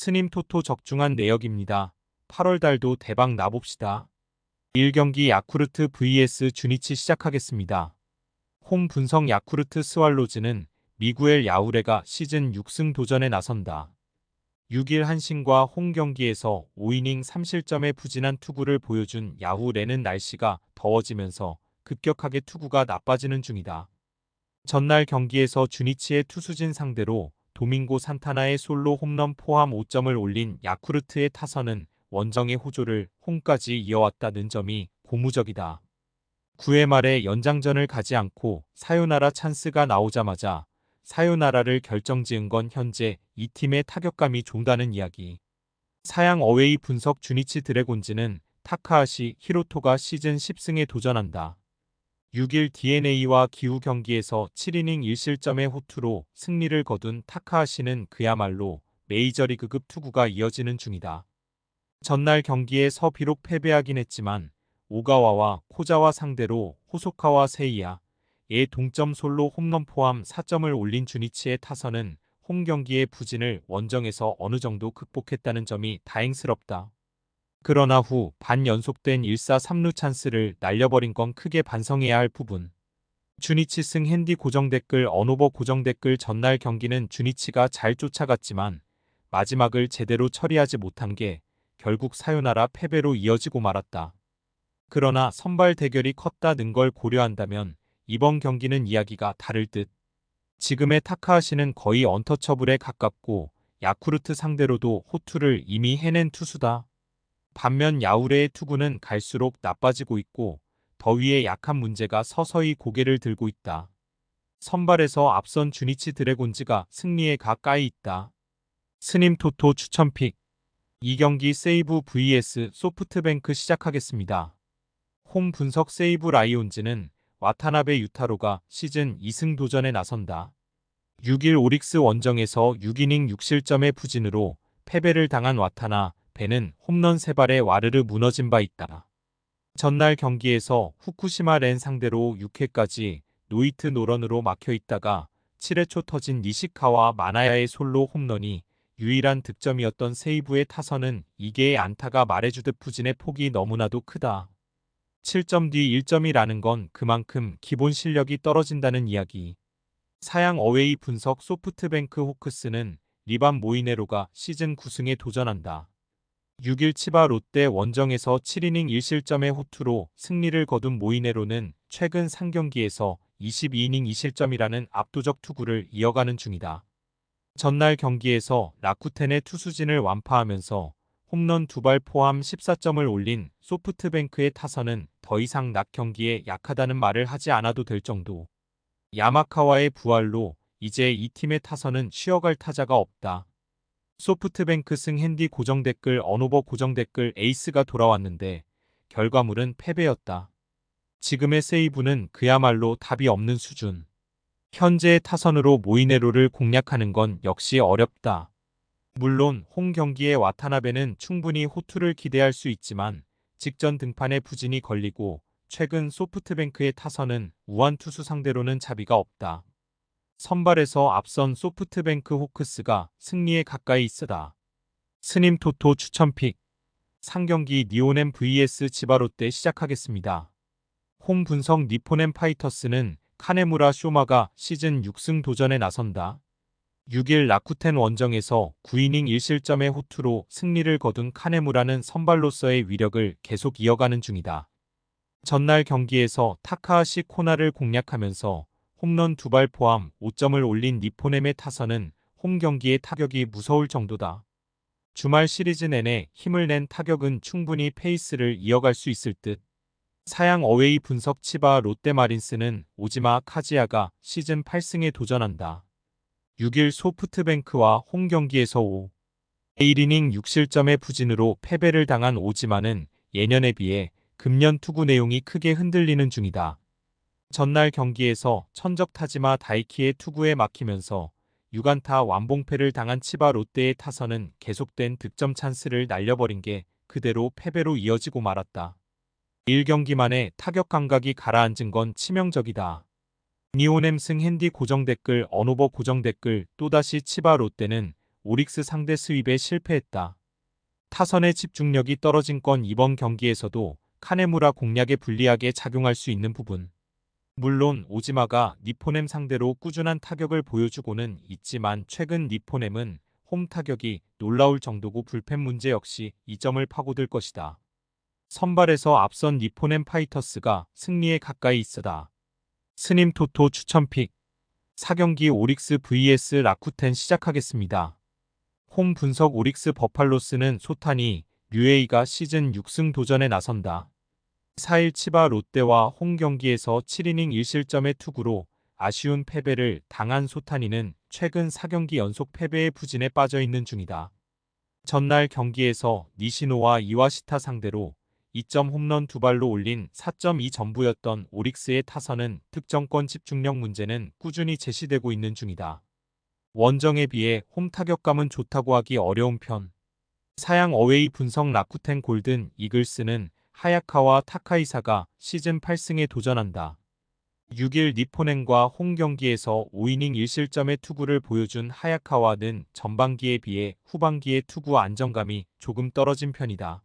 스님 토토 적중한 내역입니다. 8월 달도 대박 나봅시다. 1경기 야쿠르트 vs 주니치 시작하겠습니다. 홈 분석 야쿠르트 스왈로즈는 미구엘 야우레가 시즌 6승 도전에 나선다. 6일 한신과 홈 경기에서 5이닝 3실점의 부진한 투구를 보여준 야우레는 날씨가 더워지면서 급격하게 투구가 나빠지는 중이다. 전날 경기에서 주니치의 투수진 상대로 도밍고 산타나의 솔로 홈런 포함 5점을 올린 야쿠르트의 타선은 원정의 호조를 홈까지 이어왔다는 점이 고무적이다. 9회 말에 연장전을 가지 않고 사요나라 찬스가 나오자마자 사요나라를 결정지은 건 현재 이 팀의 타격감이 좋다는 이야기. 사양 어웨이 분석 주니치 드래곤즈는 타카하시 히로토가 시즌 10승에 도전한다. 6일 DeNA와 기후 경기에서 7이닝 1실점의 호투로 승리를 거둔 타카하시는 그야말로 메이저리그급 투구가 이어지는 중이다. 전날 경기에서 비록 패배하긴 했지만 오가와와 코자와 상대로 호소카와 세이야의 동점 솔로 홈런 포함 4점을 올린 주니치의 타선은 홈 경기의 부진을 원정에서 어느 정도 극복했다는 점이 다행스럽다. 그러나 후 반연속된 1사 3루 찬스를 날려버린 건 크게 반성해야 할 부분. 주니치 승 핸디 고정 댓글 언오버 고정 댓글 전날 경기는 주니치가 잘 쫓아갔지만 마지막을 제대로 처리하지 못한 게 결국 사요나라 패배로 이어지고 말았다. 그러나 선발 대결이 컸다는 걸 고려한다면 이번 경기는 이야기가 다를 듯. 지금의 타카하시는 거의 언터처블에 가깝고 야쿠르트 상대로도 호투를 이미 해낸 투수다. 반면 야우레의 투구는 갈수록 나빠지고 있고 더위에 약한 문제가 서서히 고개를 들고 있다. 선발에서 앞선 주니치 드래곤즈가 승리에 가까이 있다. 스님 토토 추천픽 2경기 세이브 vs 소프트뱅크 시작하겠습니다. 홈 분석 세이브 라이온즈는 와타나베 유타로가 시즌 2승 도전에 나선다. 6일 오릭스 원정에서 6이닝 6실점의 부진으로 패배를 당한 와타나베는 홈런 3발에 와르르 무너진 바 있다. 전날 경기에서 후쿠시마 렌 상대로 6회까지 노히트 노런으로 막혀 있다가 7회 초 터진 니시카와 마나야의 솔로 홈런이 유일한 득점이었던 세이브의 타선은 이게의 안타가 말해주듯 부진의 폭이 너무나도 크다. 7점 뒤 1점이라는 건 그만큼 기본 실력이 떨어진다는 이야기. 사양 어웨이 분석 소프트뱅크 호크스는 리반 모이네로가 시즌 9승에 도전한다. 6일 치바 롯데 원정에서 7이닝 1실점의 호투로 승리를 거둔 모이네로는 최근 3경기에서 22이닝 2실점이라는 압도적 투구를 이어가는 중이다. 전날 경기에서 라쿠텐의 투수진을 완파하면서 홈런 2발 포함 14점을 올린 소프트뱅크의 타선은 더 이상 낮 경기에 약하다는 말을 하지 않아도 될 정도. 야마카와의 부활로 이제 이 팀의 타선은 쉬어갈 타자가 없다. 소프트뱅크 승 핸디 고정 댓글 언오버 고정 댓글 에이스가 돌아왔는데 결과물은 패배였다. 지금의 세이브는 그야말로 답이 없는 수준. 현재의 타선으로 모이네로를 공략하는 건 역시 어렵다. 물론 홈 경기의 와타나베는 충분히 호투를 기대할 수 있지만 직전 등판에 부진이 걸리고 최근 소프트뱅크의 타선은 우한 투수 상대로는 자비가 없다. 선발에서 앞선 소프트뱅크 호크스가 승리에 가까이 있으다. 스님 토토 추천픽 3경기 니오넴 vs 지바롯데 시작하겠습니다. 홈 분석 니포넴 파이터스는 카네무라 쇼마가 시즌 6승 도전에 나선다. 6일 라쿠텐 원정에서 9이닝 1실점의 호투로 승리를 거둔 카네무라는 선발로서의 위력을 계속 이어가는 중이다. 전날 경기에서 타카하시 코나를 공략하면서 홈런 2발 포함 5점을 올린 니포넴의 타선은 홈 경기의 타격이 무서울 정도다. 주말 시리즈 내내 힘을 낸 타격은 충분히 페이스를 이어갈 수 있을 듯. 사양 어웨이 분석 치바 롯데마린스는 오지마 카지야가 시즌 8승에 도전한다. 6일 소프트뱅크와 홈 경기에서 1이닝 6실점의 부진으로 패배를 당한 오지마는 예년에 비해 금년 투구 내용이 크게 흔들리는 중이다. 전날 경기에서 천적 타지마 다이키의 투구에 막히면서 6안타 완봉패를 당한 치바 롯데의 타선은 계속된 득점 찬스를 날려버린 게 그대로 패배로 이어지고 말았다. 1경기 만에 타격 감각이 가라앉은 건 치명적이다. 니오넴 승 핸디 고정 댓글 언오버 고정 댓글 또다시 치바 롯데는 오릭스 상대 스윕에 실패했다. 타선의 집중력이 떨어진 건 이번 경기에서도 카네무라 공략에 불리하게 작용할 수 있는 부분. 물론 오지마가 니포넴 상대로 꾸준한 타격을 보여주고는 있지만 최근 니포넴은 홈 타격이 놀라울 정도고 불펜 문제 역시 이 점을 파고들 것이다. 선발에서 앞선 니포넴 파이터스가 승리에 가까이 있어다. 스님 토토 추천픽 4경기 오릭스 vs 라쿠텐 시작하겠습니다. 홈 분석 오릭스 버팔로스는 소타니, 류에이가 시즌 6승 도전에 나선다. 4일 치바 롯데와 홈 경기에서 7이닝 1실점의 투구로 아쉬운 패배를 당한 소타니는 최근 4경기 연속 패배의 부진에 빠져있는 중이다. 전날 경기에서 니시노와 이와시타 상대로 2점 홈런 2발로 올린 4.2 전부였던 오릭스의 타선은 득점권 집중력 문제는 꾸준히 제시되고 있는 중이다. 원정에 비해 홈 타격감은 좋다고 하기 어려운 편. 사양 어웨이 분석 라쿠텐 골든 이글스는 하야카와 타카이사가 시즌 8승에 도전한다. 6일 니포넨과 홈 경기에서 5이닝 1실점의 투구를 보여준 하야카와는 전반기에 비해 후반기의 투구 안정감이 조금 떨어진 편이다.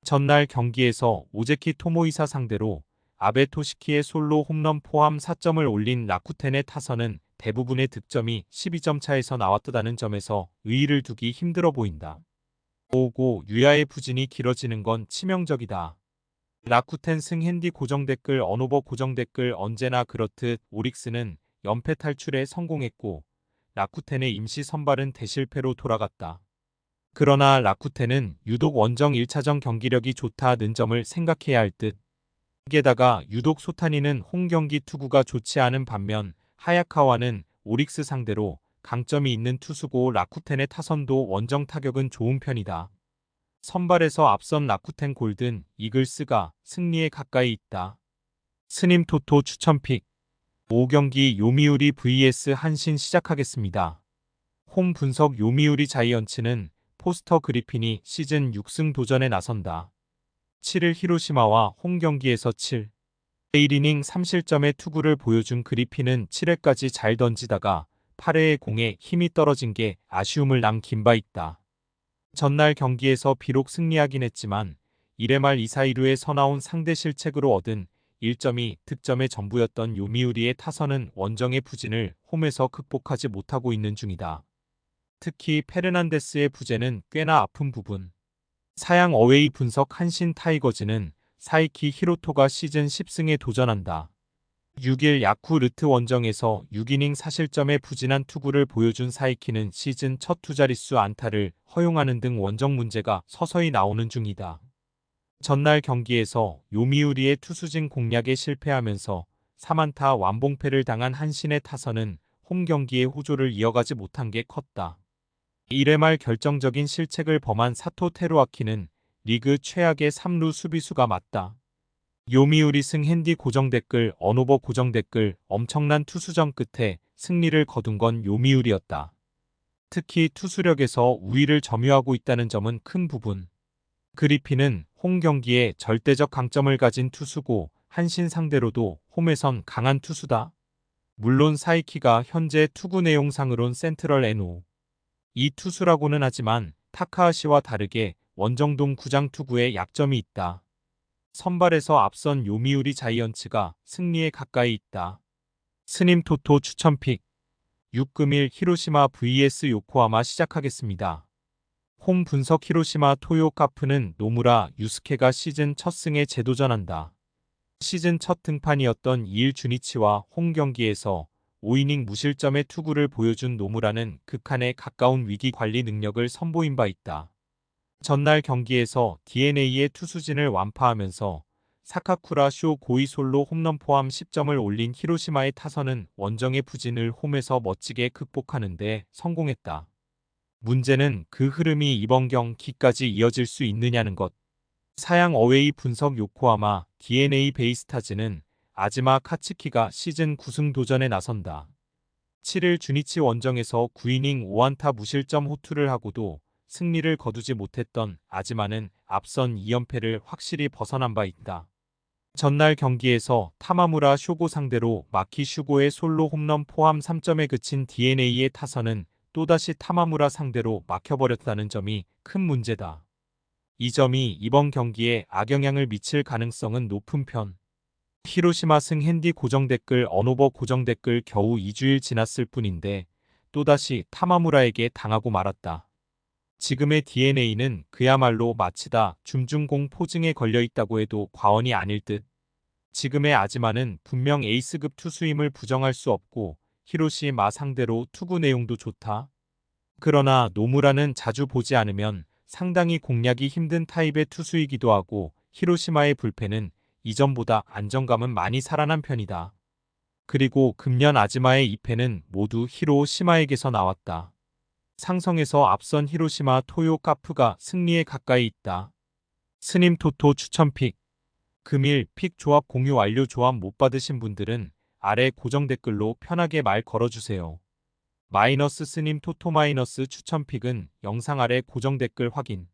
전날 경기에서 오제키 토모이사 상대로 아베 토시키의 솔로 홈런 포함 4점을 올린 라쿠텐의 타선은 대부분의 득점이 12점 차에서 나왔다는 점에서 의의를 두기 힘들어 보인다. 오고 유야의 부진이 길어지는 건 치명적이다. 라쿠텐 승 핸디 고정 댓글 언오버 고정 댓글 언제나 그렇듯 오릭스는 연패 탈출에 성공했고 라쿠텐의 임시 선발은 대실패로 돌아갔다. 그러나 라쿠텐은 유독 원정 1차전 경기력이 좋다는 점을 생각해야 할 듯. 게다가 유독 소타니는 홈 경기 투구가 좋지 않은 반면 하야카와는 오릭스 상대로 강점이 있는 투수고 라쿠텐의 타선도 원정 타격은 좋은 편이다. 선발에서 앞선 라쿠텐 골든 이글스가 승리에 가까이 있다. 스님 토토 추천픽 5경기 요미우리 vs 한신 시작하겠습니다. 홈 분석 요미우리 자이언츠는 포스터 그리핀이 시즌 6승 도전에 나선다. 7일 히로시마와 홈 경기에서 1이닝 3실점의 투구를 보여준 그리핀은 7회까지 잘 던지다가 8회의 공에 힘이 떨어진 게 아쉬움을 남긴 바 있다. 전날 경기에서 비록 승리하긴 했지만 1회 말 2사 1루에 서나온 상대 실책으로 얻은 1점이 득점의 전부였던 요미우리의 타선은 원정의 부진을 홈에서 극복하지 못하고 있는 중이다. 특히 페르난데스의 부재는 꽤나 아픈 부분. 사양 어웨이 분석 한신 타이거즈는 사이키 히로토가 시즌 10승에 도전한다. 6일 야쿠르트 원정에서 6이닝 4실점의 부진한 투구를 보여준 사이키는 시즌 첫 투자릿수 안타를 허용하는 등 원정 문제가 서서히 나오는 중이다. 전날 경기에서 요미우리의 투수진 공략에 실패하면서 3안타 완봉패를 당한 한신의 타선은 홈 경기의 호조를 이어가지 못한 게 컸다. 1회 말 결정적인 실책을 범한 사토 테루아키는 리그 최악의 3루 수비수가 맞다. 요미우리 승 핸디 고정 댓글 언오버 고정 댓글 엄청난 투수전 끝에 승리를 거둔 건 요미우리였다. 특히 투수력에서 우위를 점유하고 있다는 점은 큰 부분. 그리핀은 홈 경기에 절대적 강점을 가진 투수고 한신 상대로도 홈에선 강한 투수다. 물론 사이키가 현재 투구 내용상으론 센트럴 NO. 이 투수라고는 하지만 타카하시와 다르게 원정동 구장 투구에 약점이 있다. 선발에서 앞선 요미우리 자이언츠가 승리에 가까이 있다. 스님 토토 추천픽 6금일 히로시마 vs 요코하마 시작하겠습니다. 홈 분석 히로시마 토요 카프는 노무라 유스케가 시즌 첫 승에 재도전한다. 시즌 첫 등판이었던 2일 주니치와 홈 경기에서 5이닝 무실점의 투구를 보여준 노무라는 극한에 가까운 위기 관리 능력을 선보인 바 있다. 전날 경기에서 DeNA의 투수진을 완파하면서 사카쿠라 쇼 고이 솔로 홈런 포함 10점을 올린 히로시마의 타선은 원정의 부진을 홈에서 멋지게 극복하는 데 성공했다. 문제는 그 흐름이 이번 경기까지 이어질 수 있느냐는 것. 사양 어웨이 분석 요코하마 DeNA 베이스타즈는 아즈마 카츠키가 시즌 9승 도전에 나선다. 7일 주니치 원정에서 9이닝 5안타 무실점 호투를 하고도 승리를 거두지 못했던 아즈마는 앞선 2연패를 확실히 벗어난 바 있다. 전날 경기에서 타마무라 쇼고 상대로 마키 슈고의 솔로 홈런 포함 3점에 그친 DeNA의 타선은 또다시 타마무라 상대로 막혀버렸다는 점이 큰 문제다. 이 점이 이번 경기에 악영향을 미칠 가능성은 높은 편. 히로시마 승 핸디 고정 댓글 언오버 고정 댓글 겨우 2주일 지났을 뿐인데 또다시 타마무라에게 당하고 말았다. 지금의 DNA는 그야말로 마치다 줌중공 포증에 걸려 있다고 해도 과언이 아닐 듯. 지금의 아즈마는 분명 에이스급 투수임을 부정할 수 없고 히로시마 상대로 투구 내용도 좋다. 그러나 노무라는 자주 보지 않으면 상당히 공략이 힘든 타입의 투수이기도 하고 히로시마의 불펜은 이전보다 안정감은 많이 살아난 편이다. 그리고 금년 아즈마의 2패는 모두 히로시마에게서 나왔다. 상성에서 앞선 히로시마 토요 카프가 승리에 가까이 있다. 스님 토토 추천픽. 금일 픽 조합 공유 완료. 조합 못 받으신 분들은 아래 고정 댓글로 편하게 말 걸어주세요. 마이너스 스님 토토 마이너스 추천픽은 영상 아래 고정 댓글 확인.